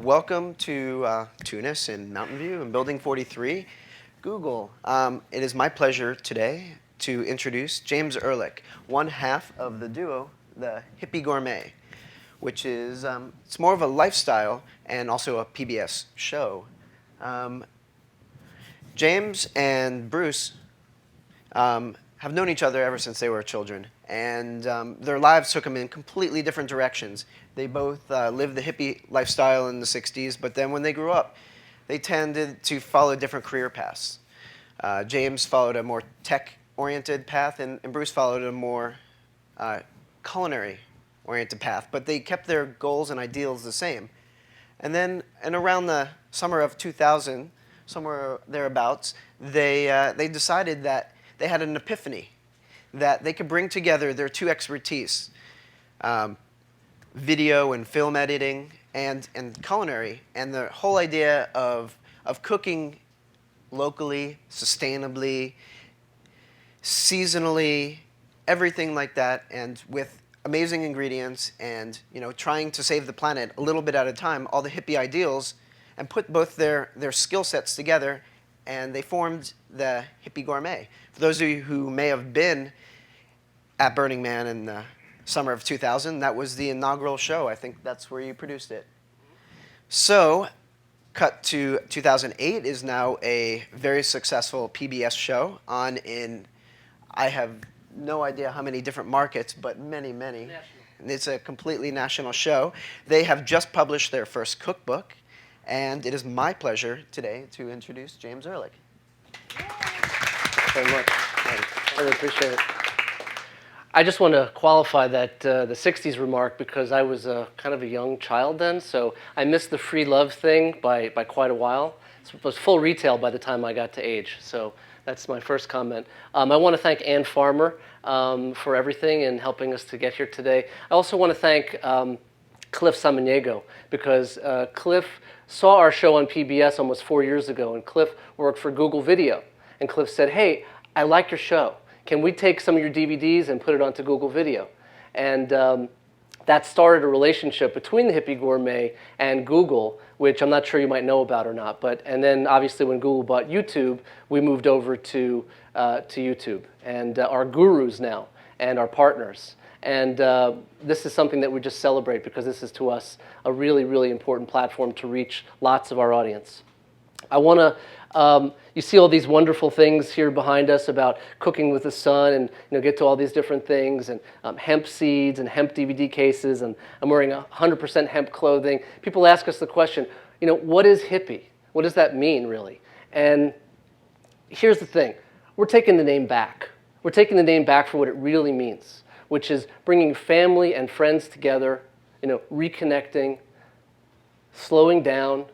welcome to Tunis and Mountain View and Building 43, Google. It is my pleasure today to introduce James Ehrlich, one half of the duo, the Hippie Gourmet, which is it's more of a lifestyle and also a PBS show. James and Bruce have known each other ever since they were children, and their lives took them in completely different directions. They both lived the hippie lifestyle in the 60s, but then when they grew up, they tended to follow different career paths. James followed a more tech-oriented path, and Bruce followed a more culinary-oriented path, but they kept their goals and ideals the same. And then, around the summer of 2000, somewhere thereabouts, they decided that they had an epiphany, that they could bring together their two expertise, video and film editing and culinary, and the whole idea of cooking locally, sustainably, seasonally, everything like that, and with amazing ingredients, and trying to save the planet a little bit at a time, all the hippie ideals, and put both their skill sets together, and they formed the Hippie Gourmet. For those of you who may have been at Burning Man in the summer of 2000, that was the inaugural show. I think that's where you produced it. So, cut to 2008 is now a very successful PBS show on in, I have no idea how many different markets, but many, many. National. It's a completely national show. They have just published their first cookbook, and it is my pleasure today to introduce James Ehrlich. Thanks very much. I really appreciate it. I just want to qualify that the 60s remark, because I was kind of a young child then, so I missed the free love thing by quite a while. It was full retail by the time I got to age, so that's my first comment. I want to thank Ann Farmer for everything and helping us to get here today. I also want to thank Cliff Samaniego, because Cliff saw our show on PBS almost 4 years ago, and Cliff worked for Google Video. And Cliff said, "Hey, I like your show. Can we take some of your DVDs and put it onto Google Video?" And that started a relationship between the Hippie Gourmet and Google, which I'm not sure you might know about or not. And then obviously when Google bought YouTube, we moved over to YouTube, and our gurus now and our partners. And this is something that we just celebrate, because this is to us a really, really important platform to reach lots of our audience. I want to, you see all these wonderful things here behind us about cooking with the sun, and get to all these different things, and hemp seeds and hemp DVD cases, and I'm wearing 100% hemp clothing. People ask us the question, what is hippie? What does that mean, really? And here's the thing. We're taking the name back. We're taking the name back for what it really means, which is bringing family and friends together, reconnecting, slowing down,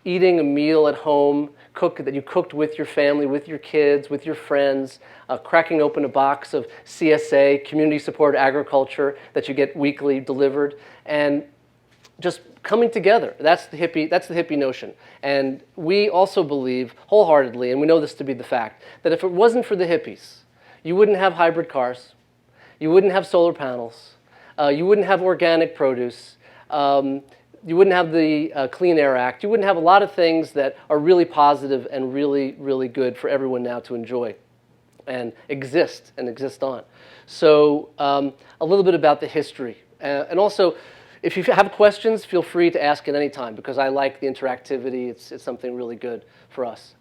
eating a meal at home, that you cooked with your family, with your kids, with your friends, cracking open a box of CSA, community supported agriculture, that you get weekly delivered, and just coming together. That's the hippie notion. And we also believe wholeheartedly, and we know this to be the fact, that if it wasn't for the hippies, you wouldn't have hybrid cars, you wouldn't have solar panels, you wouldn't have organic produce, you wouldn't have the Clean Air Act, you wouldn't have a lot of things that are really positive and really, really good for everyone now to enjoy and exist on. So a little bit about the history. And also, if you have questions, feel free to ask at any time, because I like the interactivity. It's something really good for us.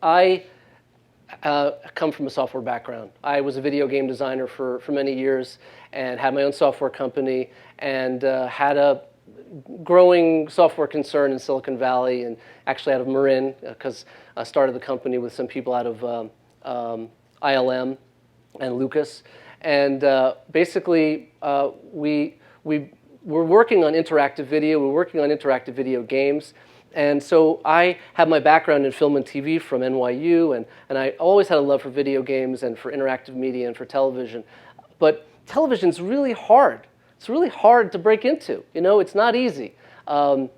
I come from a software background. I was a video game designer for many years, and had my own software company, and had a growing software concern in Silicon Valley, and actually out of Marin, because I started the company with some people out of ILM and Lucas. And basically, we were working on interactive video. We were working on interactive video games. And so I have my background in film and TV from NYU, and I always had a love for video games and for interactive media and for television. But television's really hard. It's really hard to break into. It's not easy to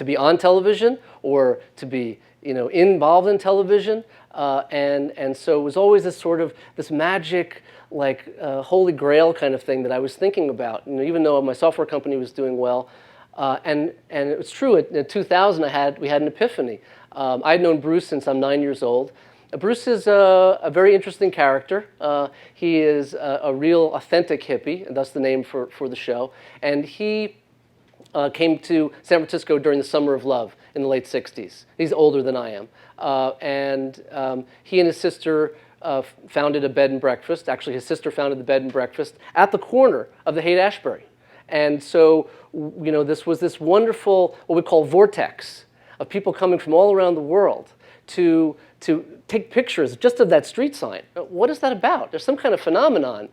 be on television or to be involved in television. And so it was always this magic, holy grail kind of thing that I was thinking about. Even though my software company was doing well, And it was true. In 2000, we had an epiphany. I had known Bruce since I'm 9 years old. Bruce is a very interesting character. He is a real authentic hippie, and thus the name for the show. And he came to San Francisco during the Summer of Love in the late 60s. He's older than I am. He and his sister founded a bed and breakfast. Actually, his sister founded the bed and breakfast at the corner of the Haight-Ashbury. And so, this was this wonderful, what we call vortex, of people coming from all around the world to take pictures just of that street sign. What is that about? There's some kind of phenomenon,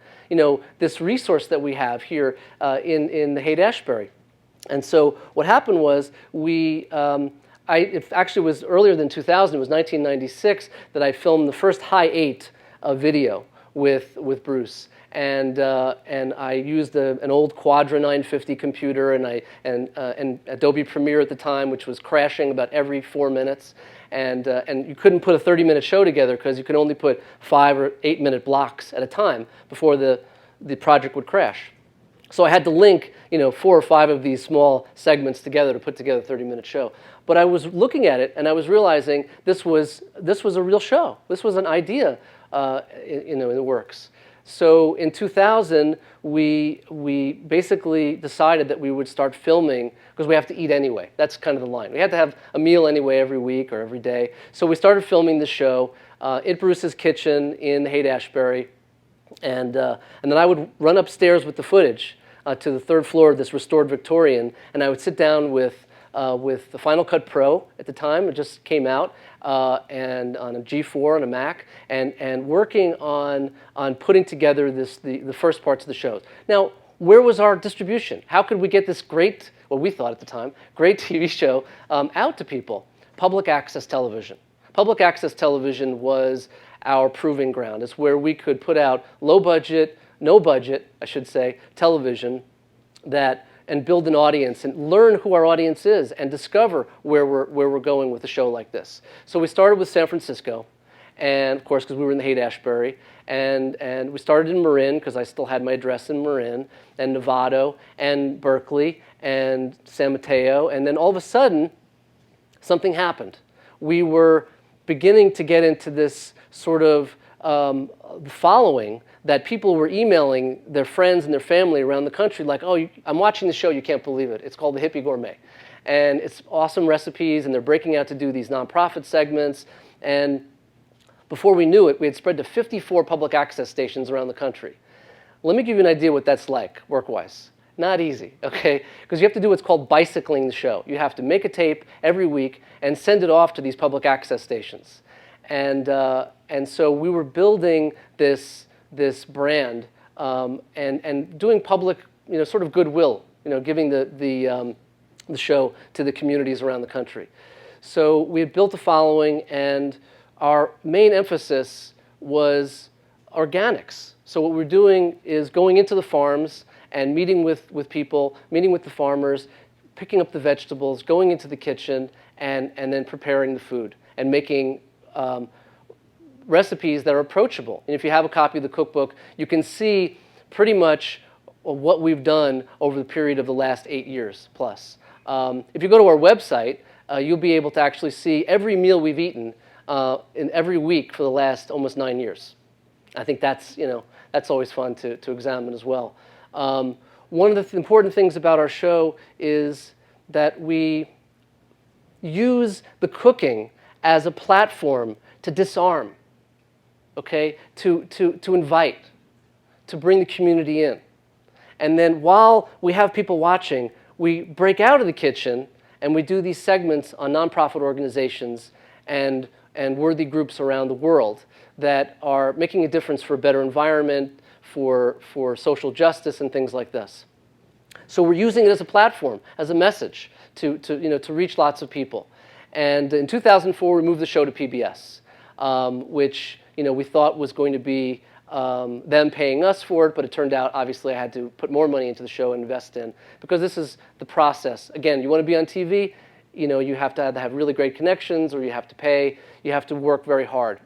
this resource that we have here in the Haight-Ashbury. And so what happened was it actually was earlier than 2000, it was 1996, that I filmed the first High 8 video with Bruce. And I used an old Quadra 950 computer and Adobe Premiere at the time, which was crashing about every 4 minutes. And you couldn't put a 30-minute show together because you could only put 5 or 8-minute blocks at a time before the project would crash. So I had to link 4 or 5 of these small segments together to put together a 30-minute show. But I was looking at it and I was realizing this was a real show. This was an idea in the works. So in 2000, we basically decided that we would start filming because we have to eat anyway. That's kind of the line. We had to have a meal anyway every week or every day. So we started filming the show at Bruce's kitchen in Haight-Ashbury. And then I would run upstairs with the footage to the 3rd floor of this restored Victorian, and I would sit down with the Final Cut Pro at the time. It just came out, and on a G4 on a Mac, and working on putting together the first parts of the shows. Now, where was our distribution? How could we get this great, what we thought at the time, great TV show out to people? Public access television. Public access television was our proving ground. It's where we could put out low budget, no budget, I should say, television and build an audience and learn who our audience is and discover where we're going with a show like this. So we started with San Francisco, and of course, because we were in the Haight-Ashbury, and we started in Marin because I still had my address in Marin, and Novato, and Berkeley, and San Mateo, and then all of a sudden, something happened. We were beginning to get into this sort of following that people were emailing their friends and their family around the country like, oh, I'm watching the show, you can't believe it. It's called the Hippie Gourmet. And it's awesome recipes, and they're breaking out to do these nonprofit segments. And before we knew it, we had spread to 54 public access stations around the country. Let me give you an idea what that's like, work-wise. Not easy, okay? Because you have to do what's called bicycling the show. You have to make a tape every week and send it off to these public access stations. And so we were building this brand and doing public, sort of goodwill, giving the show to the communities around the country. So we had built a following, and our main emphasis was organics. So what we're doing is going into the farms and meeting with people, meeting with the farmers, picking up the vegetables, going into the kitchen, and then preparing the food and making recipes that are approachable. And if you have a copy of the cookbook, you can see pretty much what we've done over the period of the last 8 years plus. If you go to our website, you'll be able to actually see every meal we've eaten in every week for the last almost 9 years. I think that's always fun to examine as well. One of the important things about our show is that we use the cooking as a platform to disarm, okay, to invite, to bring the community in. And then while we have people watching, we break out of the kitchen and we do these segments on nonprofit organizations and worthy groups around the world that are making a difference for a better environment, for social justice and things like this. So we're using it as a platform, as a message to reach lots of people. And in 2004, we moved the show to PBS, which we thought was going to be them paying us for it, but it turned out, obviously, I had to put more money into the show and invest in, because this is the process. Again, you want to be on TV, you have to have really great connections, or you have to pay, you have to work very hard.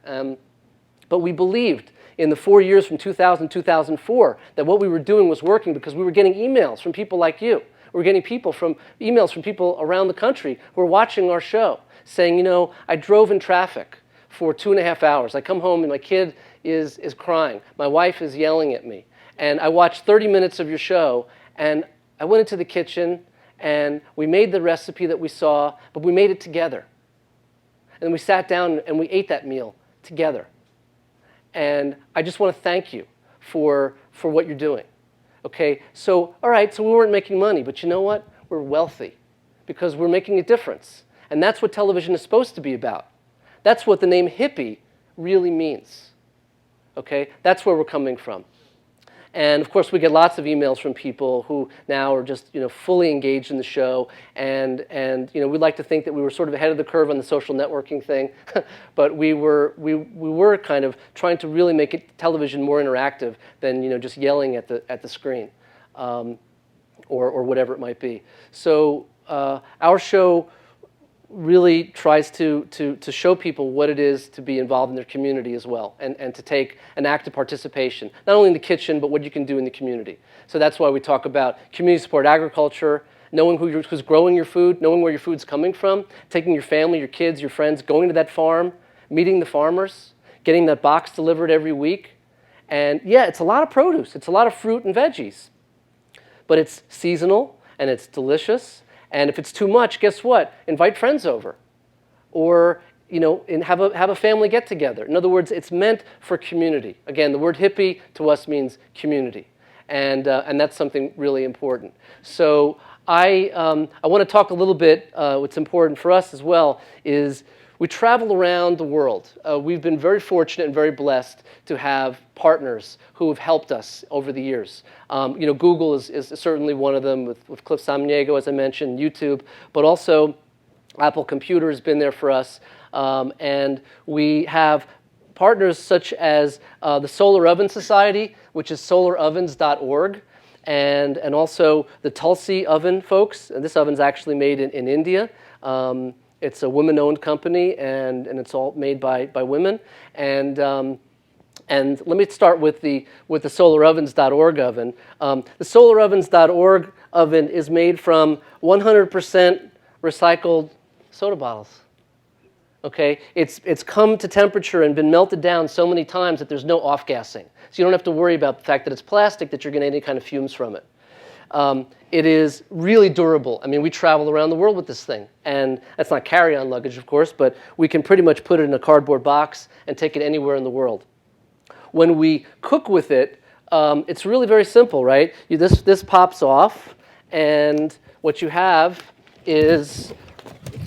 But we believed in the 4 years from 2000 to 2004 that what we were doing was working, because we were getting emails from people like you We're getting emails from people around the country who are watching our show saying, I drove in traffic for 2.5 hours. I come home and my kid is crying. My wife is yelling at me. And I watched 30 minutes of your show, and I went into the kitchen, and we made the recipe that we saw, but we made it together. And we sat down and we ate that meal together. And I just want to thank you for what you're doing. Okay, so all right, so we weren't making money, but you know what? We're wealthy because we're making a difference. And that's what television is supposed to be about. That's what the name hippie really means. Okay, that's where we're coming from. And of course, we get lots of emails from people who now are just fully engaged in the show, and we'd like to think that we were sort of ahead of the curve on the social networking thing, but we were kind of trying to really make television more interactive than just yelling at the screen, or whatever it might be. So our show really tries to show people what it is to be involved in their community as well, and to take an active participation, not only in the kitchen, but what you can do in the community. So that's why we talk about community support agriculture, knowing who's growing your food, knowing where your food's coming from, taking your family, your kids, your friends, going to that farm, meeting the farmers, getting that box delivered every week. And yeah, it's a lot of produce. It's a lot of fruit and veggies. But it's seasonal, and it's delicious. And if it's too much, guess what? Invite friends over, or and have a family get together. In other words, it's meant for community. Again, the word hippie to us means community, and that's something really important. So I want to talk a little bit. What's important for us as well is we travel around the world. We've been very fortunate and very blessed to have partners who have helped us over the years. Google is certainly one of them with Cliff Samaniego, as I mentioned, YouTube, but also Apple Computer has been there for us. And we have partners such as the Solar Oven Society, which is solarovens.org, and also the Tulsi Oven folks. And this oven's actually made in India. It's a women-owned company, and it's all made by women. And let me start with the solarovens.org oven. The solarovens.org oven is made from 100% recycled soda bottles. Okay, it's come to temperature and been melted down so many times that there's no off-gassing. So you don't have to worry about the fact that it's plastic, that you're getting any kind of fumes from it. It is really durable. I mean, we travel around the world with this thing. And that's not carry-on luggage, of course, but we can pretty much put it in a cardboard box and take it anywhere in the world. When we cook with it, it's really very simple, right? This pops off, and what you have is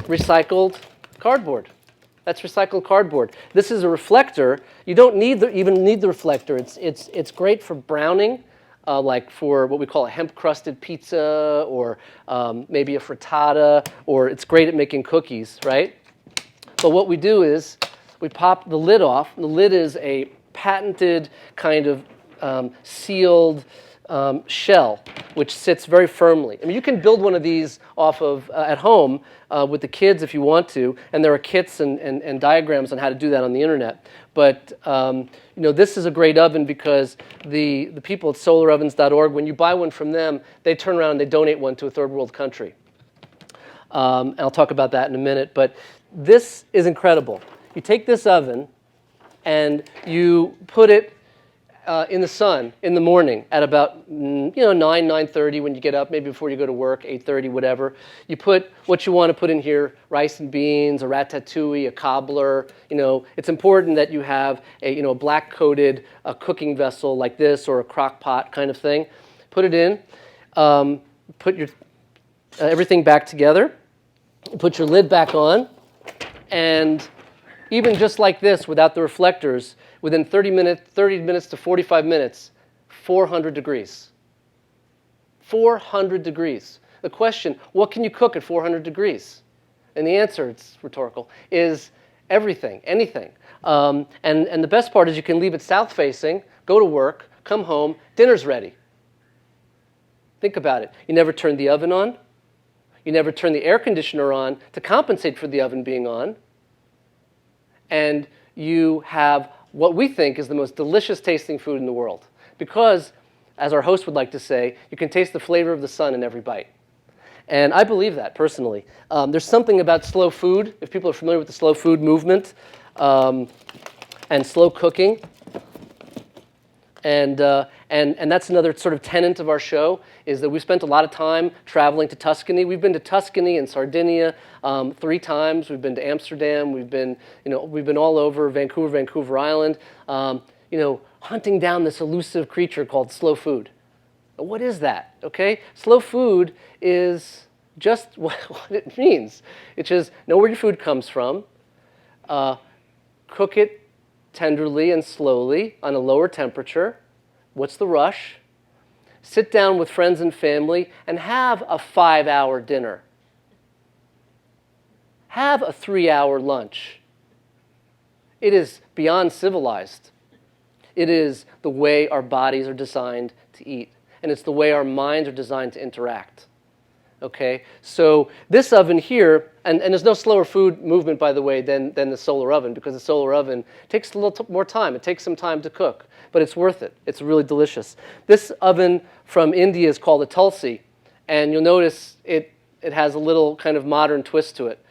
recycled cardboard. That's recycled cardboard. This is a reflector. You don't even need the reflector. It's great for browning. Like for what we call a hemp-crusted pizza, or maybe a frittata, or it's great at making cookies, right? But what we do is we pop the lid off. The lid is a patented kind of sealed shell, which sits very firmly. I mean, you can build one of these off of at home with the kids if you want to, and there are kits and diagrams on how to do that on the internet. But this is a great oven because the people at solarovens.org, when you buy one from them, they turn around and they donate one to a third world country. And I'll talk about that in a minute. But this is incredible. You take this oven and you put it in the sun in the morning at about 9:30 when you get up, maybe before you go to work, 8:30, whatever. You put what you want to put in here: rice and beans, a ratatouille, a cobbler. It's important that you have a black-coated cooking vessel like this, or a crock pot kind of thing. Put it in. Put your everything back together. Put your lid back on, and even just like this, without the reflectors, within 30 minutes to 45 minutes, 400 degrees. 400 degrees. The question, what can you cook at 400 degrees? And the answer, it's rhetorical, is everything, anything. And the best part is you can leave it south-facing, go to work, come home, dinner's ready. Think about it. You never turn the oven on. You never turn the air conditioner on to compensate for the oven being on. And you have what we think is the most delicious tasting food in the world. Because, as our host would like to say, you can taste the flavor of the sun in every bite. And I believe that, personally. There's something about slow food, if people are familiar with the slow food movement, and slow cooking. And that's another sort of tenet of our show, is that we spent a lot of time traveling to Tuscany. We've been to Tuscany and Sardinia 3 times. We've been to Amsterdam. We've been all over Vancouver Island, hunting down this elusive creature called slow food. What is that? Okay, slow food is just what it means. It's just know where your food comes from, cook it tenderly and slowly on a lower temperature. What's the rush? Sit down with friends and family and have a 5-hour dinner. Have a 3-hour lunch. It is beyond civilized. It is the way our bodies are designed to eat. And it's the way our minds are designed to interact. Okay, so this oven here, and there's no slower food movement, by the way, than the solar oven, because the solar oven takes a little more time. It takes some time to cook, but it's worth it. It's really delicious. This oven from India is called a Tulsi, and you'll notice it has a little kind of modern twist to it.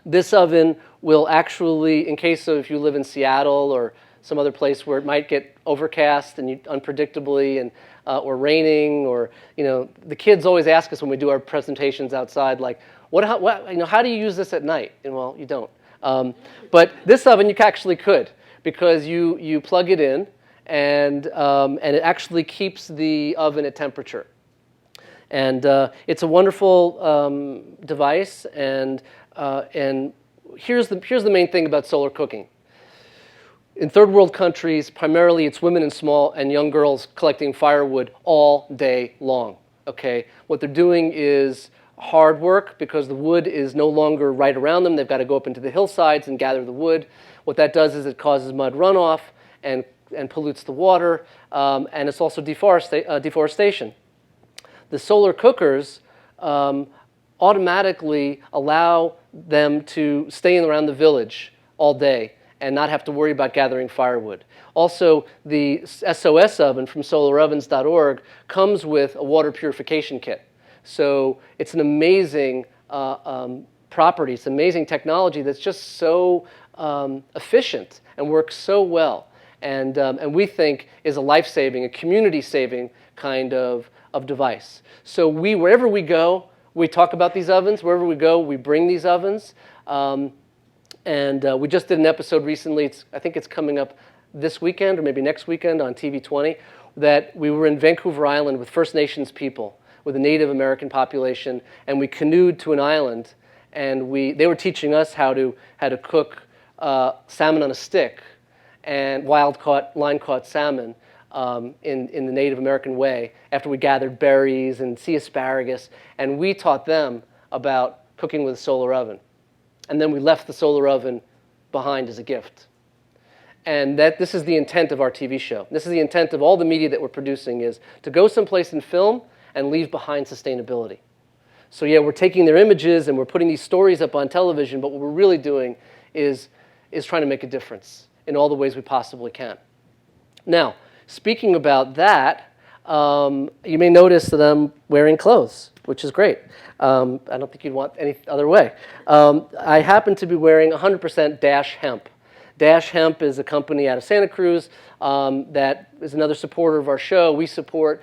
This oven will actually, in case of if you live in Seattle or some other place where it might get overcast and unpredictably, and or raining, or the kids always ask us when we do our presentations outside, like, how do you use this at night? And well, you don't. But this oven you actually could, because you plug it in, and it actually keeps the oven at temperature. And it's a wonderful device. And here's the main thing about solar cooking. In third world countries, primarily it's women and small and young girls collecting firewood all day long. Okay, what they're doing is hard work because the wood is no longer right around them. They've got to go up into the hillsides and gather the wood. What that does is it causes mud runoff and pollutes the water, and it's also deforestation. The solar cookers automatically allow them to stay around the village all day and not have to worry about gathering firewood. Also, the SOS oven from solarovens.org comes with a water purification kit. So it's an amazing property. It's amazing technology that's just so efficient and works so well. And we think is a life-saving, a community-saving kind of device. So wherever we go, we talk about these ovens. Wherever we go, we bring these ovens. And we just did an episode recently, I think it's coming up this weekend or maybe next weekend on TV 20, that we were in Vancouver Island with First Nations people, with a Native American population, and we canoed to an island, and they were teaching us how to cook salmon on a stick and line-caught salmon in the Native American way after we gathered berries and sea asparagus, and we taught them about cooking with a solar oven. And then we left the solar oven behind as a gift. And this is the intent of our TV show. This is the intent of all the media that we're producing, is to go someplace and film and leave behind sustainability. So yeah, we're taking their images and we're putting these stories up on television, but what we're really doing is trying to make a difference in all the ways we possibly can. Now, speaking about that, you may notice that I'm wearing clothes, which is great. I don't think you'd want any other way. I happen to be wearing 100% Dash Hemp. Dash Hemp is a company out of Santa Cruz that is another supporter of our show. We support.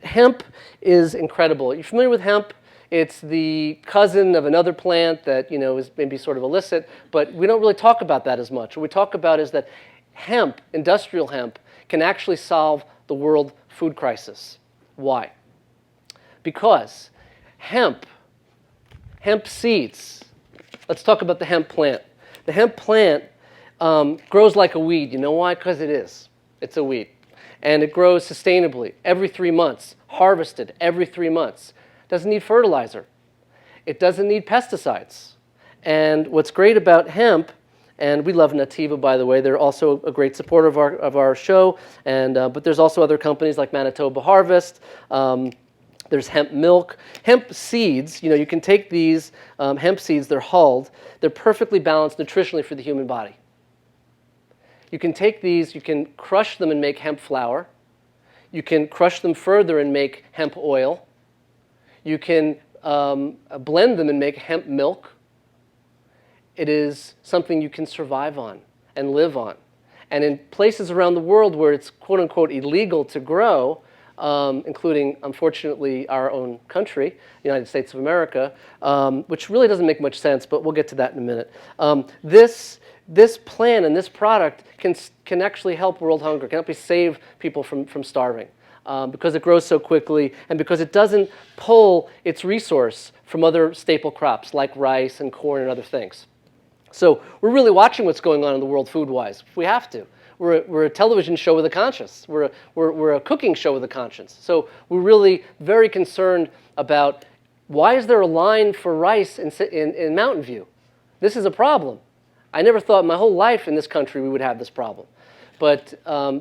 Hemp is incredible. Are you familiar with hemp? It's the cousin of another plant that is maybe sort of illicit, but we don't really talk about that as much. What we talk about is that hemp, industrial hemp, can actually solve the world food crisis. Why? Because hemp seeds. Let's talk about the hemp plant. The hemp plant grows like a weed. You know why? Because it is. It's a weed. And it grows sustainably every 3 months, harvested every 3 months. Doesn't need fertilizer. It doesn't need pesticides. And what's great about hemp, and we love Nativa, by the way. They're also a great supporter of our show. And but there's also other companies like Manitoba Harvest. There's hemp milk. Hemp seeds, you can take these hemp seeds, they're hulled. They're perfectly balanced nutritionally for the human body. You can take these, you can crush them and make hemp flour. You can crush them further and make hemp oil. You can blend them and make hemp milk. It is something you can survive on and live on. And in places around the world where it's quote-unquote illegal to grow, including, unfortunately, our own country, the United States of America, which really doesn't make much sense, but we'll get to that in a minute. This plan and this product can actually help world hunger, can help you save people from starving, because it grows so quickly and because it doesn't pull its resource from other staple crops like rice and corn and other things. So we're really watching what's going on in the world food-wise. We have to. We're a television show with a conscience. We're a cooking show with a conscience. So we're really very concerned about why is there a line for rice in Mountain View? This is a problem. I never thought in my whole life in this country we would have this problem. But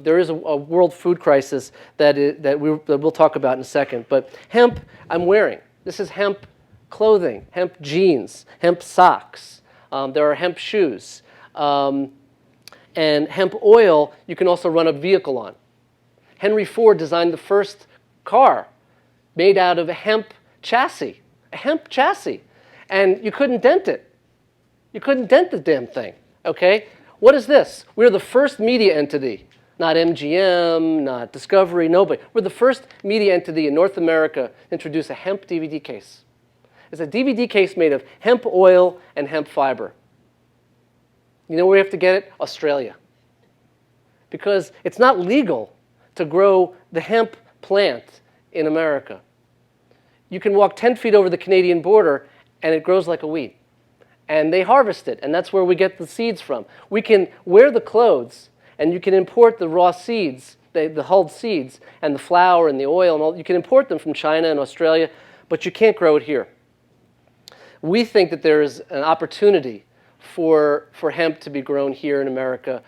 there is a world food crisis that we'll talk about in a second. But hemp, I'm wearing. This is hemp clothing, hemp jeans, hemp socks. There are hemp shoes. And hemp oil you can also run a vehicle on. Henry Ford designed the first car made out of a hemp chassis. And you couldn't dent it. You couldn't dent the damn thing, okay? What is this? We're the first media entity, not MGM, not Discovery, nobody. We're the first media entity in North America to introduce a hemp DVD case. It's a DVD case made of hemp oil and hemp fiber. You know where you have to get it? Australia. Because it's not legal to grow the hemp plant in America. You can walk 10 feet over the Canadian border and it grows like a weed. And they harvest it, and that's where we get the seeds from. We can wear the clothes, and you can import the raw seeds, the hulled seeds, and the flour and the oil, and all. You can import them from China and Australia, but you can't grow it here. We think that there is an opportunity for hemp to be grown here in America,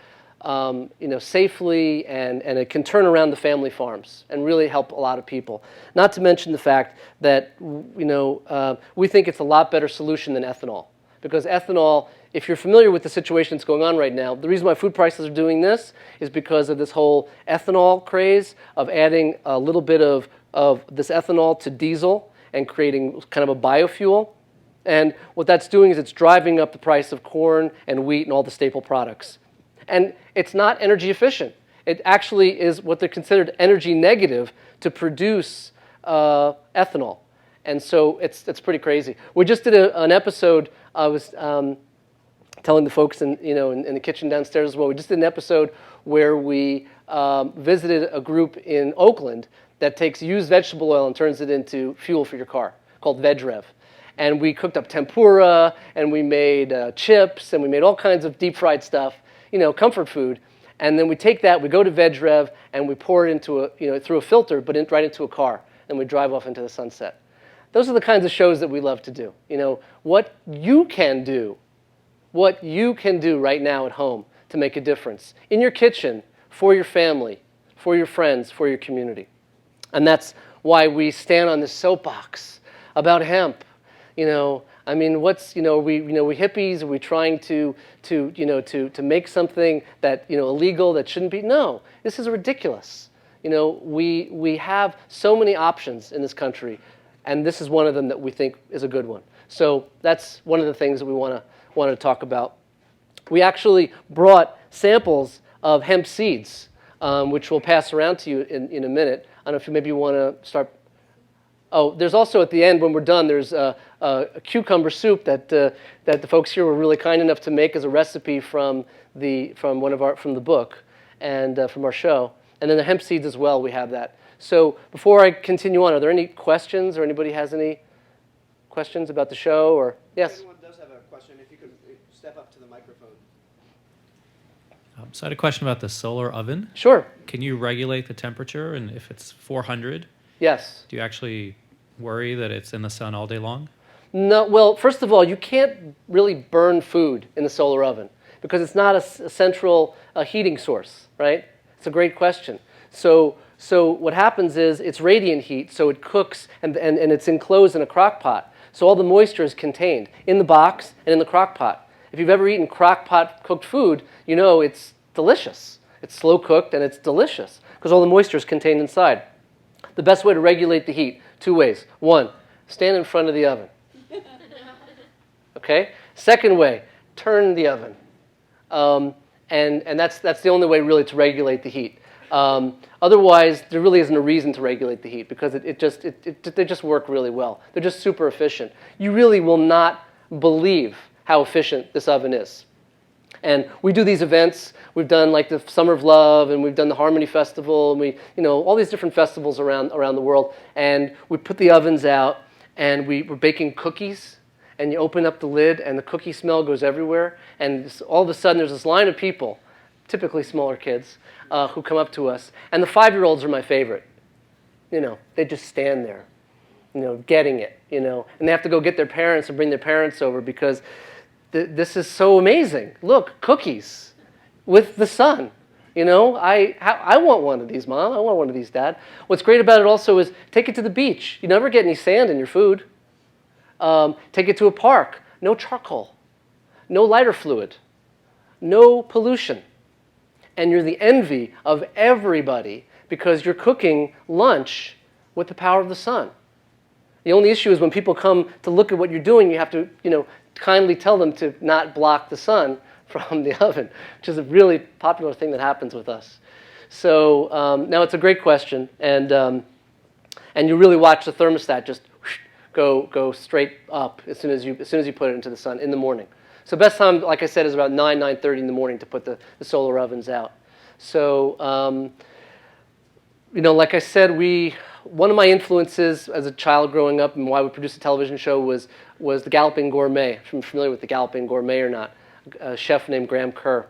safely, and it can turn around the family farms and really help a lot of people. Not to mention the fact that we think it's a lot better solution than ethanol. Because ethanol, if you're familiar with the situation that's going on right now, the reason why food prices are doing this is because of this whole ethanol craze of adding a little bit of this ethanol to diesel and creating kind of a biofuel. And what that's doing is it's driving up the price of corn and wheat and all the staple products. And it's not energy efficient. It actually is what they're considered energy negative to produce ethanol. And so it's pretty crazy. We just did an episode. I was telling the folks in the kitchen downstairs as well. We just did an episode where we visited a group in Oakland that takes used vegetable oil and turns it into fuel for your car, called VegRev. And we cooked up tempura, and we made chips, and we made all kinds of deep fried stuff, comfort food. And then we take that, we go to VegRev, and we pour it into through a filter, but right into a car, and we drive off into the sunset. Those are the kinds of shows that we love to do. What you can do right now at home to make a difference in your kitchen, for your family, for your friends, for your community. And that's why we stand on this soapbox about hemp. We hippies? Are we trying to make something that illegal that shouldn't be? No, this is ridiculous. We have so many options in this country. And this is one of them that we think is a good one. So that's one of the things that we want to talk about. We actually brought samples of hemp seeds, which we'll pass around to you in a minute. I don't know if maybe you want to start. Oh, there's also at the end when we're done, there's a cucumber soup that the folks here were really kind enough to make as a recipe from the book and from our show. And then the hemp seeds as well. We have that. So before I continue on, are there any questions or anybody has any questions about the show? Or yes? If anyone does have a question, if you could step up to the microphone. So I had a question about the solar oven. Sure. Can you regulate the temperature? And if it's 400, yes. Do you actually worry that it's in the sun all day long? No. Well, first of all, you can't really burn food in the solar oven because it's not a central heating source, right? It's a great question. So what happens is it's radiant heat, so it cooks, and it's enclosed in a crock pot. So all the moisture is contained in the box and in the crock pot. If you've ever eaten crock pot cooked food, you know it's delicious. It's slow cooked and it's delicious because all the moisture is contained inside. The best way to regulate the heat, 2 ways. 1, stand in front of the oven. Okay? Second way, turn the oven. And that's the only way really to regulate the heat. Otherwise, there really isn't a reason to regulate the heat because they just work really well. They're just super efficient. You really will not believe how efficient this oven is. And we do these events. We've done like the Summer of Love, and we've done the Harmony Festival, and all these different festivals around the world. And we put the ovens out, and we're baking cookies. And you open up the lid, and the cookie smell goes everywhere. And all of a sudden, there's this line of people, typically smaller kids, who come up to us. And the 5-year-olds are my favorite. They just stand there, getting it, And they have to go get their parents and bring their parents over because this is so amazing. Look, cookies with the sun. I want one of these, Mom. I want one of these, Dad. What's great about it also is take it to the beach. You never get any sand in your food. Take it to a park. No charcoal. No lighter fluid. No pollution. And you're the envy of everybody because you're cooking lunch with the power of the sun. The only issue is when people come to look at what you're doing, you have to, kindly tell them to not block the sun from the oven, which is a really popular thing that happens with us. So now it's a great question, and you really watch the thermostat just go straight up as soon as you put it into the sun in the morning. So best time, like I said, is about 9:30 in the morning to put the solar ovens out. So like I said, one of my influences as a child growing up and why we produced a television show was the Galloping Gourmet. If you're familiar with the Galloping Gourmet or not, a chef named Graham Kerr.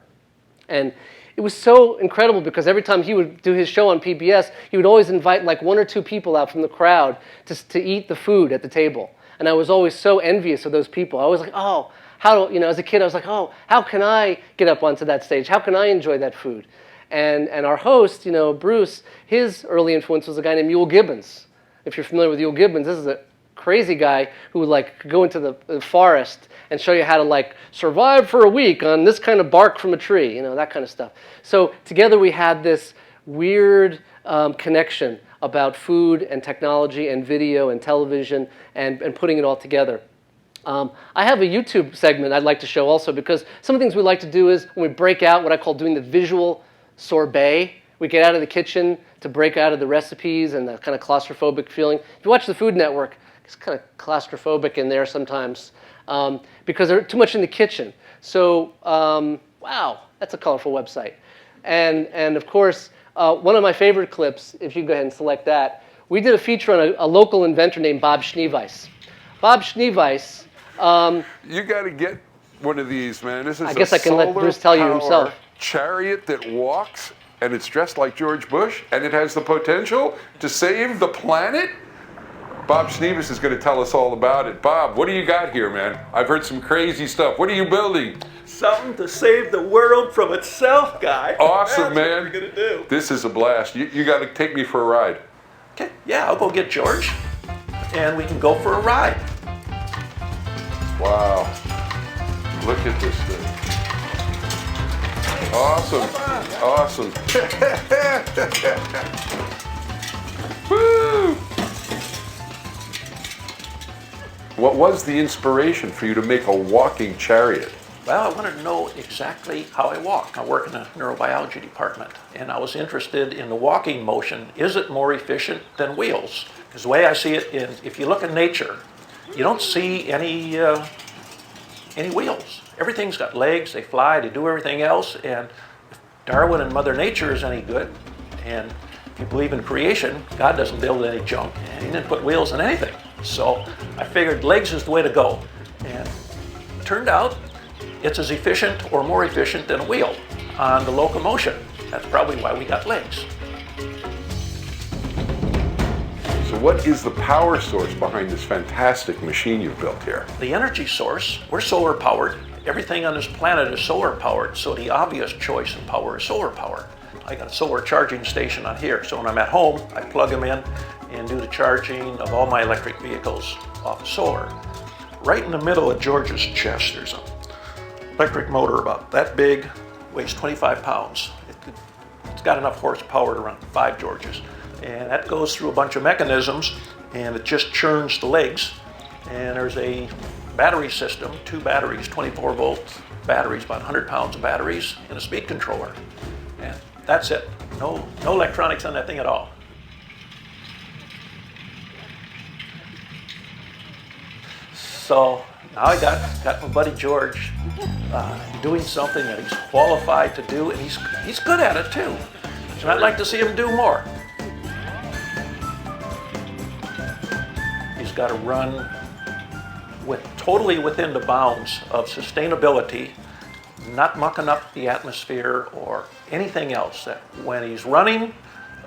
And it was so incredible because every time he would do his show on PBS, he would always invite like 1 or 2 people out from the crowd to eat the food at the table. And I was always so envious of those people. I was like, oh, as a kid, I was like, oh, how can I get up onto that stage? How can I enjoy that food? And our host, Bruce, his early influence was a guy named Yule Gibbons. If you're familiar with Yule Gibbons, this is a crazy guy who would go into the forest and show you how to survive for a week on this kind of bark from a tree, that kind of stuff. So together we had this weird connection about food and technology and video and television and putting it all together. I have a YouTube segment I'd like to show also because some of the things we like to do is when we break out what I call doing the visual sorbet. We get out of the kitchen to break out of the recipes and the kind of claustrophobic feeling. If you watch the Food Network, it's kind of claustrophobic in there sometimes because they're too much in the kitchen. So, wow, that's a colorful website. And of course, one of my favorite clips, if you go ahead and select that, we did a feature on a local inventor named Bob Schneeweiss. Bob Schneeweiss. You got to get one of these, man. This is I guess I can let Bruce tell you himself. Chariot that walks, and it's dressed like George Bush, and it has the potential to save the planet. Bob Schneeweiss is going to tell us all about it. Bob, what do you got here, man? I've heard some crazy stuff. What are you building? Something to save the world from itself, guy. Awesome, That's man. what we're going to do. This is a blast. You got to take me for a ride. Okay, yeah, I'll go get George, and we can go for a ride. Wow. Look at this thing. Awesome. Awesome. Woo! What was the inspiration for you to make a walking chariot? Well, I wanted to know exactly how I walk. I work in a neurobiology department, and I was interested in the walking motion. Is it more efficient than wheels? Because the way I see it is, if you look at nature, you don't see any wheels. Everything's got legs, they fly, they do everything else, and if Darwin and Mother Nature is any good, and if you believe in creation, God doesn't build any junk, and He didn't put wheels in anything. So I figured legs is the way to go, and it turned out it's as efficient or more efficient than a wheel on the locomotion. That's probably why we got legs. So what is the power source behind this fantastic machine you've built here? The energy source, we're solar powered. Everything on this planet is solar powered, so the obvious choice in power is solar power. I got a solar charging station on here, so when I'm at home, I plug them in and do the charging of all my electric vehicles off of solar. Right in the middle of George's chest, there's an electric motor about that big, weighs 25 pounds. It's got enough horsepower to run 5 Georges. And that goes through a bunch of mechanisms, and it just churns the legs. And there's a battery system, 2 batteries, 24-volt batteries, about 100 pounds of batteries, and a speed controller. And that's it. No electronics on that thing at all. So now I got my buddy George doing something that he's qualified to do, and he's good at it too. And I'd like to see him do more. He's got to run totally within the bounds of sustainability, not mucking up the atmosphere or anything else. That when he's running,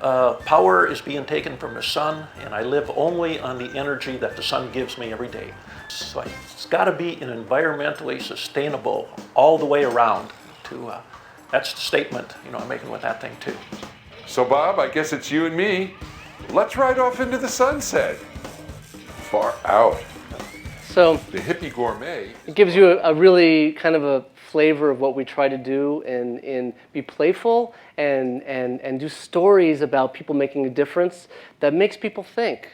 power is being taken from the sun, and I live only on the energy that the sun gives me every day. So it's got to be an environmentally sustainable all the way around. That's the statement I'm making with that thing too. So Bob, I guess it's you and me. Let's ride off into the sunset. Far out. So The Hippie Gourmet. it gives you a really kind of a flavor of what we try to do and be playful and do stories about people making a difference that makes people think.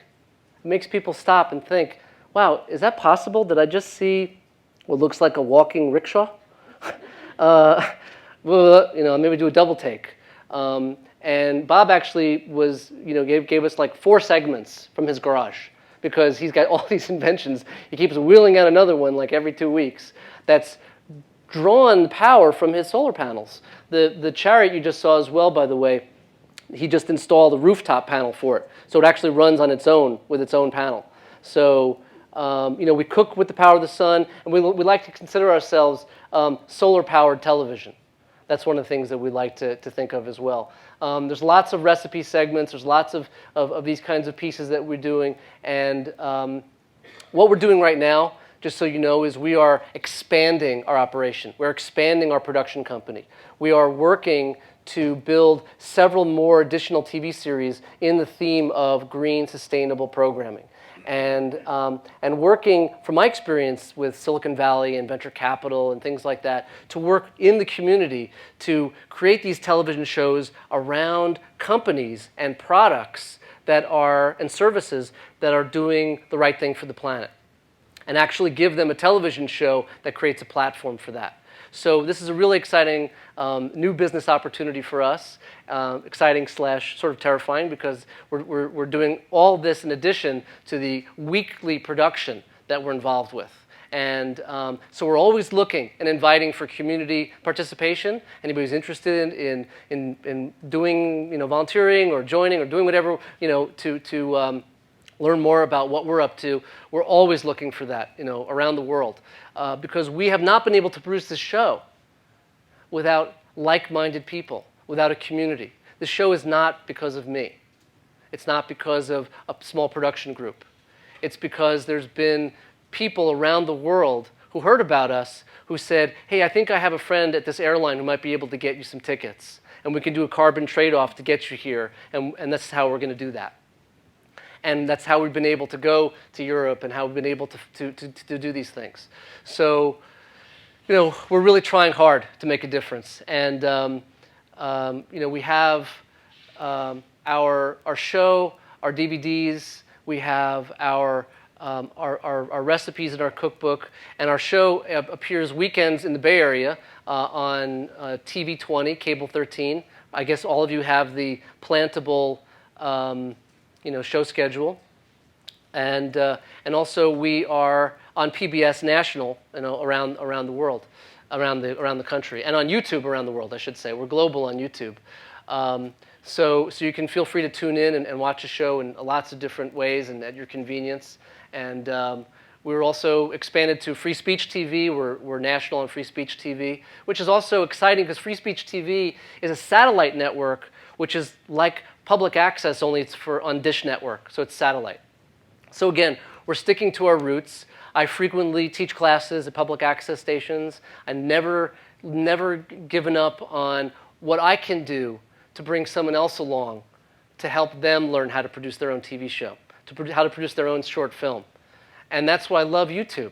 It makes people stop and think, wow, is that possible? Did I just see what looks like a walking rickshaw? Well, maybe do a double take. And Bob actually gave us like 4 segments from his garage, because he's got all these inventions. He keeps wheeling out another one like every 2 weeks that's drawn power from his solar panels. The chariot you just saw as well, by the way, he just installed a rooftop panel for it. So it actually runs on its own with its own panel. So we cook with the power of the sun, and we like to consider ourselves solar-powered television. That's one of the things that we like to think of as well. There's lots of recipe segments. There's lots of these kinds of pieces that we're doing. And what we're doing right now, just so you know, is we are expanding our operation. We're expanding our production company. We are working to build several more additional TV series in the theme of green, sustainable programming. And working, from my experience with Silicon Valley and venture capital and things like that, to work in the community to create these television shows around companies and products and services that are doing the right thing for the planet, and actually give them a television show that creates a platform for that. So this is a really exciting new business opportunity for us. Exciting / sort of terrifying, because we're doing all this in addition to the weekly production that we're involved with. And so we're always looking and inviting for community participation. Anybody who's interested in doing volunteering or joining or doing whatever to learn more about what we're up to, we're always looking for that around the world, because we have not been able to produce this show without like-minded people, without a community. The show is not because of me. It's not because of a small production group. It's because there's been people around the world who heard about us who said, hey, I think I have a friend at this airline who might be able to get you some tickets, and we can do a carbon trade-off to get you here, and that's how we're going to do that. And that's how we've been able to go to Europe and how we've been able to do these things. So, we're really trying hard to make a difference. And, we have our show, our DVDs, we have our recipes in our cookbook, and our show appears weekends in the Bay Area on TV 20, Cable 13. I guess all of you have the plantable show schedule, and also we are on PBS National, around the world, around the country, and on YouTube around the world, I should say. We're global on YouTube, so you can feel free to tune in and watch a show in lots of different ways and at your convenience. And we're also expanded to Free Speech TV. We're national on Free Speech TV, which is also exciting because Free Speech TV is a satellite network, which is like public access, only it's on Dish Network, so it's satellite. So again, we're sticking to our roots. I frequently teach classes at public access stations. I never given up on what I can do to bring someone else along to help them learn how to produce their own TV show, how to produce their own short film. And that's why I love YouTube.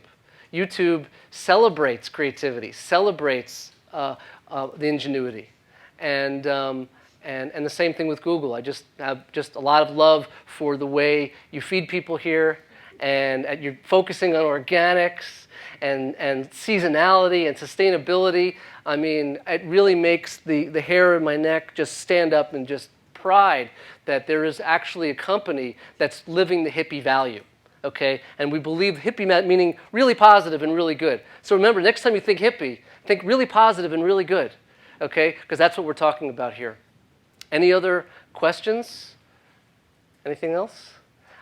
YouTube celebrates creativity, celebrates the ingenuity. And And the same thing with Google. I just have just a lot of love for the way you feed people here, and you're focusing on organics and seasonality and sustainability. I mean, it really makes the hair in my neck just stand up in just pride that there is actually a company that's living the hippie value. Okay, and we believe hippie meaning really positive and really good. So remember, next time you think hippie, think really positive and really good. Okay, because that's what we're talking about here. Any other questions? Anything else?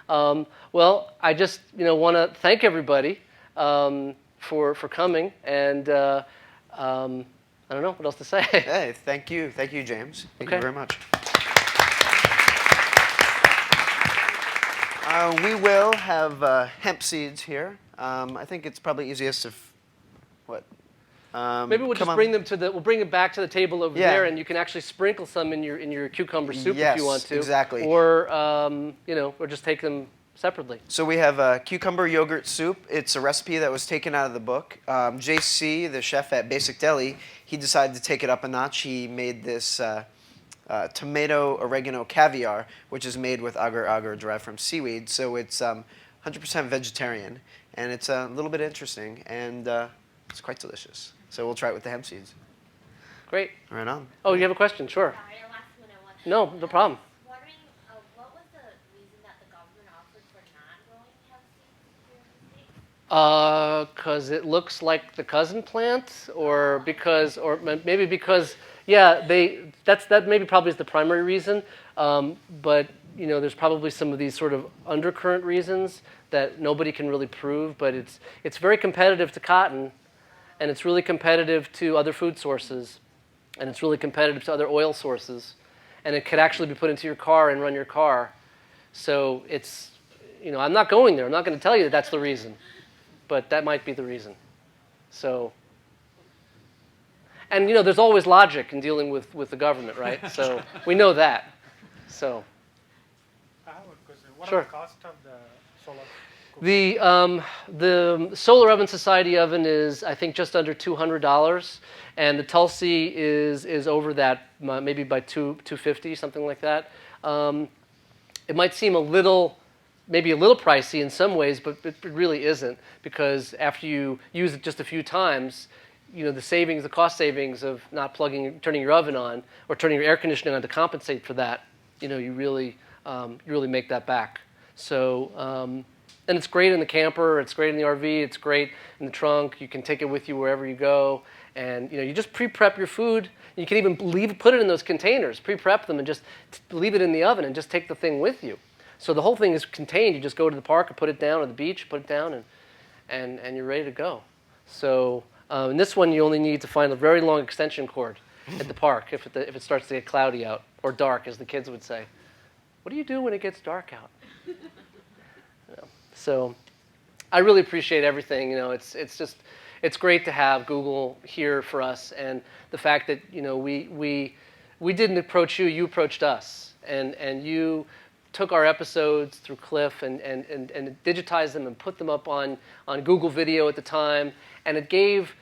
Well, I just want to thank everybody for coming, and I don't know what else to say. Hey, thank you, James. Thank you very much. We will have hemp seeds here. I think it's probably easiest if maybe we'll just bring them we'll bring it back to the table over there, and you can actually sprinkle some in your cucumber soup if you want to. Exactly. Or or just take them separately. So we have a cucumber yogurt soup. It's a recipe that was taken out of the book. JC, the chef at Basic Deli, he decided to take it up a notch. He made this tomato oregano caviar, which is made with agar-agar derived from seaweed. So it's 100% vegetarian, and it's a little bit interesting, and it's quite delicious. So we'll try it with the hemp seeds. Great. Right on. Oh, you have a question? Sure. Sorry, last one I wanted. No, no problem. Wondering, what was the reason that the government offered for not growing hemp seeds here in the States? Because it looks like the cousin plant, or maybe because, yeah, that maybe probably is the primary reason. But there's probably some of these sort of undercurrent reasons that nobody can really prove. But it's very competitive to cotton, and it's really competitive to other food sources, and it's really competitive to other oil sources, and it could actually be put into your car and run your car. So it's, I'm not going there. I'm not going to tell you that that's the reason, but that might be the reason. So, and there's always logic in dealing with the government, right? So we know that. So. I have a question. What Sure. are the cost of the solar? The Solar Oven Society oven is, I think, just under $200, and the Tulsi is over that, maybe by $250, something like that. It might seem maybe a little pricey in some ways, but it really isn't, because after you use it just a few times, the cost savings of not turning your oven on or turning your air conditioning on to compensate for that, you really make that back. So. And it's great in the camper, it's great in the RV, it's great in the trunk. You can take it with you wherever you go. And you just pre-prep your food. You can even put it in those containers, pre-prep them, and just leave it in the oven and just take the thing with you. So the whole thing is contained. You just go to the park and put it down, or the beach, put it down, and you're ready to go. So in this one, you only need to find a very long extension cord at the park if it starts to get cloudy out, or dark, as the kids would say. What do you do when it gets dark out? So I really appreciate everything. It's great to have Google here for us, and the fact that we didn't approach you approached us, and you took our episodes through Cliff and digitized them and put them up on Google Video at the time, and it gave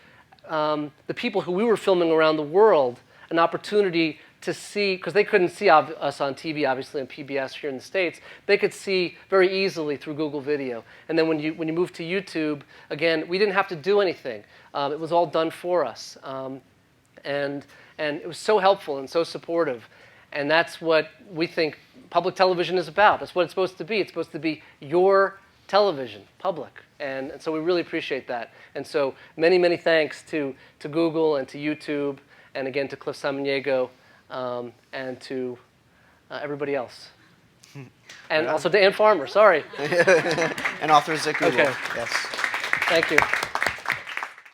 the people who we were filming around the world an opportunity to see, because they couldn't see us on TV, obviously, on PBS here in the States. They could see very easily through Google Video. And then when you move to YouTube, again, we didn't have to do anything. It was all done for us. And it was so helpful and so supportive. And that's what we think public television is about. That's what it's supposed to be. It's supposed to be your television, public. And so we really appreciate that. And so many, many thanks to Google and to YouTube, and again to Cliff Samaniego, and to everybody else. And also to Ann Farmer, sorry. And authors at Google. Okay. Yes. Thank you.